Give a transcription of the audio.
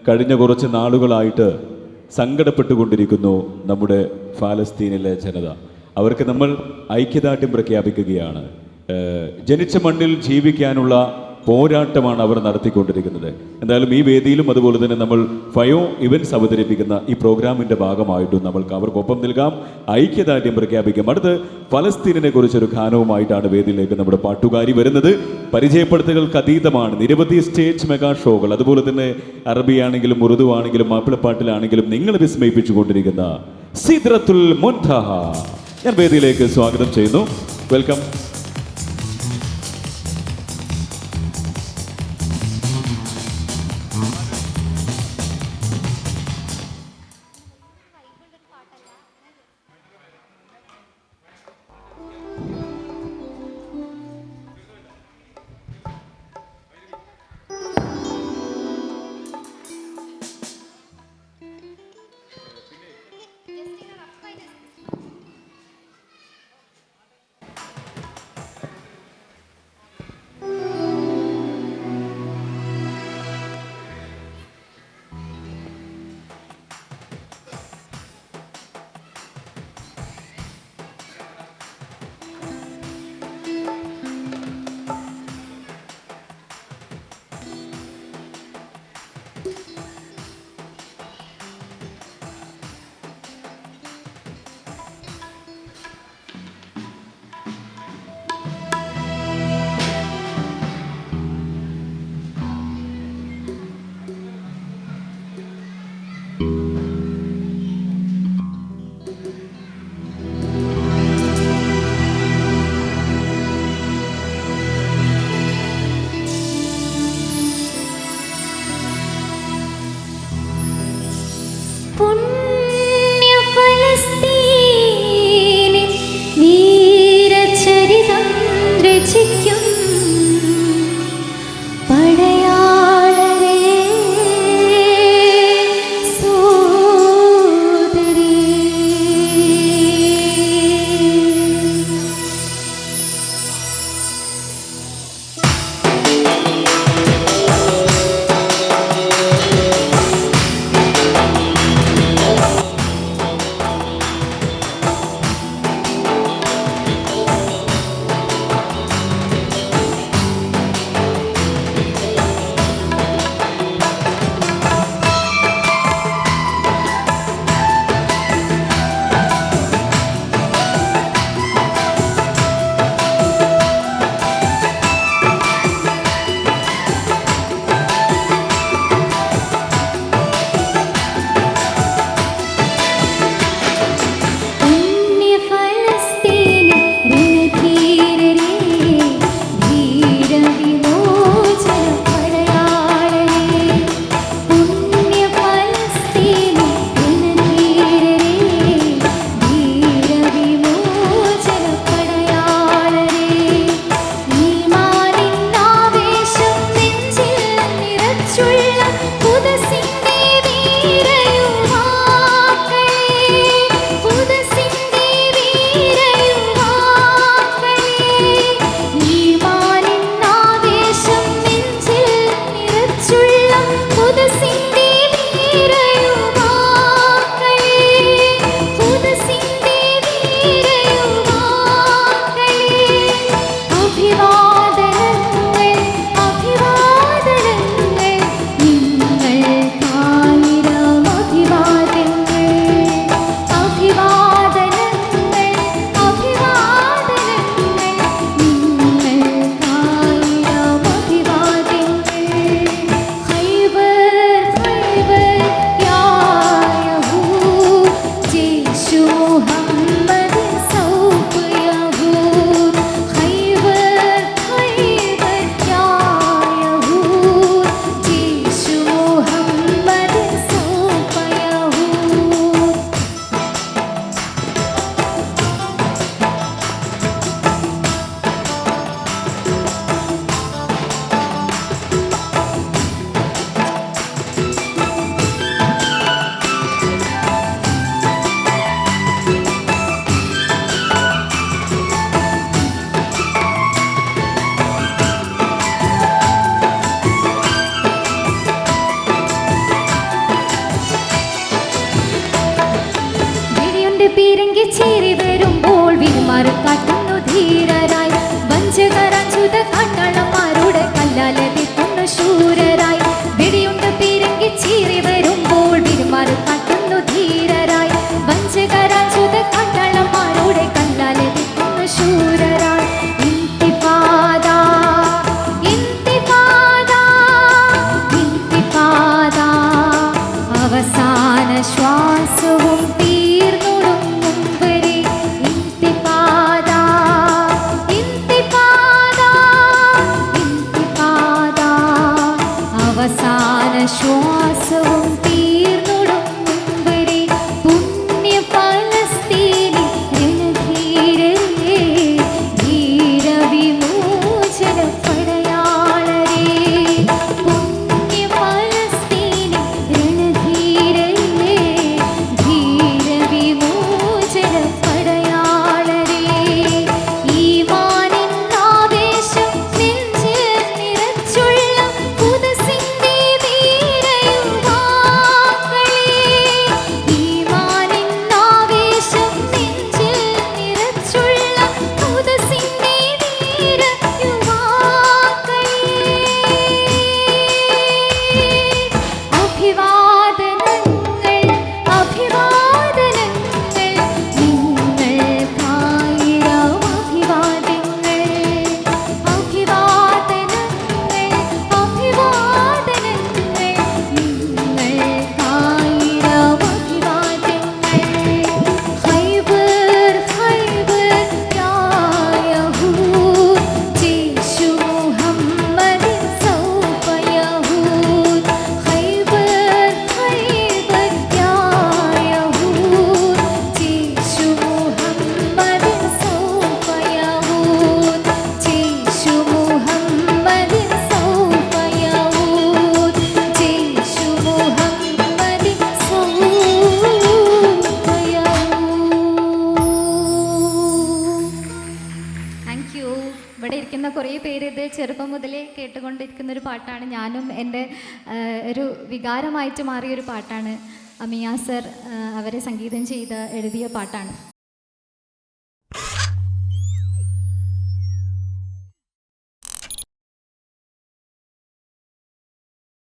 കഴിഞ്ഞ കുറച്ച് നാളുകളായിട്ട് സങ്കടപ്പെട്ടുകൊണ്ടിരിക്കുന്നു നമ്മുടെ ഫലസ്തീനിലെ ജനത. അവർക്ക് നമ്മൾ ഐക്യദാർഢ്യം പ്രഖ്യാപിക്കുകയാണ്. ജനിച്ച മണ്ണിൽ ജീവിക്കാനുള്ള പോരാട്ടമാണ് അവർ നടത്തിക്കൊണ്ടിരിക്കുന്നത്. എന്തായാലും ഈ വേദിയിലും അതുപോലെ തന്നെ നമ്മൾ ഫയോ ഇവൻറ്റ്സ് അവതരിപ്പിക്കുന്ന ഈ പ്രോഗ്രാമിൻ്റെ ഭാഗമായിട്ടും നമ്മൾക്ക് അവർക്കൊപ്പം നൽകാം, ഐക്യദാർഢ്യം പ്രഖ്യാപിക്കാം. അടുത്ത് ഫലസ്തീനിനെ കുറിച്ചൊരു ഗാനവുമായിട്ടാണ് വേദിയിലേക്ക് നമ്മുടെ പാട്ടുകാരി വരുന്നത്. പരിചയപ്പെടുത്തലുകൾക്ക് അതീതമാണ്. നിരവധി സ്റ്റേജ് മെഗാ ഷോകൾ, അതുപോലെ തന്നെ അറബിയാണെങ്കിലും ഉറുദു ആണെങ്കിലും മാപ്പിളപ്പാട്ടിലാണെങ്കിലും നിങ്ങൾ വിസ്മയിപ്പിച്ചുകൊണ്ടിരിക്കുന്ന സിദ്റത്തുൽ മുൻതഹ ഞാൻ വേദിയിലേക്ക് സ്വാഗതം ചെയ്യുന്നു. വെൽക്കം. പീരങ്കി ചീറി വരുമ്പോൾ വിരുമാറി കാട്ടുന്നു ധീരരായി വഞ്ചകരഞ്ചുത കണ്ണളന്മാരുടെ കല്ലാലെത്തിക്കുന്നു ശൂരരായി വെടിയുണ്ട് പീരങ്കി ചീറി വരുമ്പോൾ വിരുമാറി കാട്ടുന്നു ധീരരായി വഞ്ചകരഞ്ചുത കണ്ണളന്മാരുടെ കല്ലാലെത്തിക്കുന്നു ശൂരരായി ഇന്തിഫാദ ഇന്തിഫാദ ഇന്തിഫാദ അവസാന ശ്വാസവും തീർന്നൊടുങ്ങും വരെ ഇന്തിഫാദ ഇന്തിഫാദ ഇന്തിഫാദ അവസാന ശ്വാസവും തീർന്നൊടുങ്ങും വരെ പുണ്യ ഫലസ്തീനി രണധീരരേ ധീരവിമോചന പടയാളരേ പുണ്യ ഫലസ്തീനി രണധീരരേ ധീരവിമോചന പടയാളരേ ഈമാനിൻ ആവേശം നെഞ്ചിൽ നിറച്ചുള്ള പുതുസിന്റെ വീരയുവാക്കളേ ഈമാനിൻ ആവേശം നെഞ്ചിൽ നിറച്ചുള്ള പുതുസിന്റെ വീരയുവാക്കളേ അഭിവാദനങ്ങൾ അഭിവാദനങ്ങൾ നിങ്ങൾക്കായിരം അഭിവാദങ്ങൾ അഭിവാദനങ്ങൾ അഭിവാദനങ്ങൾ നിങ്ങൾക്കായിരം അഭിവാദങ്ങൾ ഖൈബർ ഖൈബർ യാ യഹൂദ് ജയ്ഷു മുഹമ്മദിൻ സൗഫ യഹൂദ് ഖൈബർ ഖൈബർ യാ യഹൂദ് ജയ്ഷു മുഹമ്മദിൻ സൗഫ യഹൂദ് ജയ്ഷു മുഹമ്മദിൻ സൗഫ യഹൂദ് ജയ്ഷു മുഹമ്മദിൻ സൗഫ താങ്ക് യു. ഇവിടെ ഇരിക്കുന്ന കുറേ പേര് ഇത് ചെറുപ്പം മുതലേ കേട്ടുകൊണ്ടിരിക്കുന്ന ഒരു പാട്ടാണ്. ഞാനും എൻ്റെ ഒരു വികാരമായിട്ട് മാറിയൊരു പാട്ടാണ്. അമിയ സർ അവരെ സംഗീതം ചെയ്ത് എഴുതിയ പാട്ടാണ്.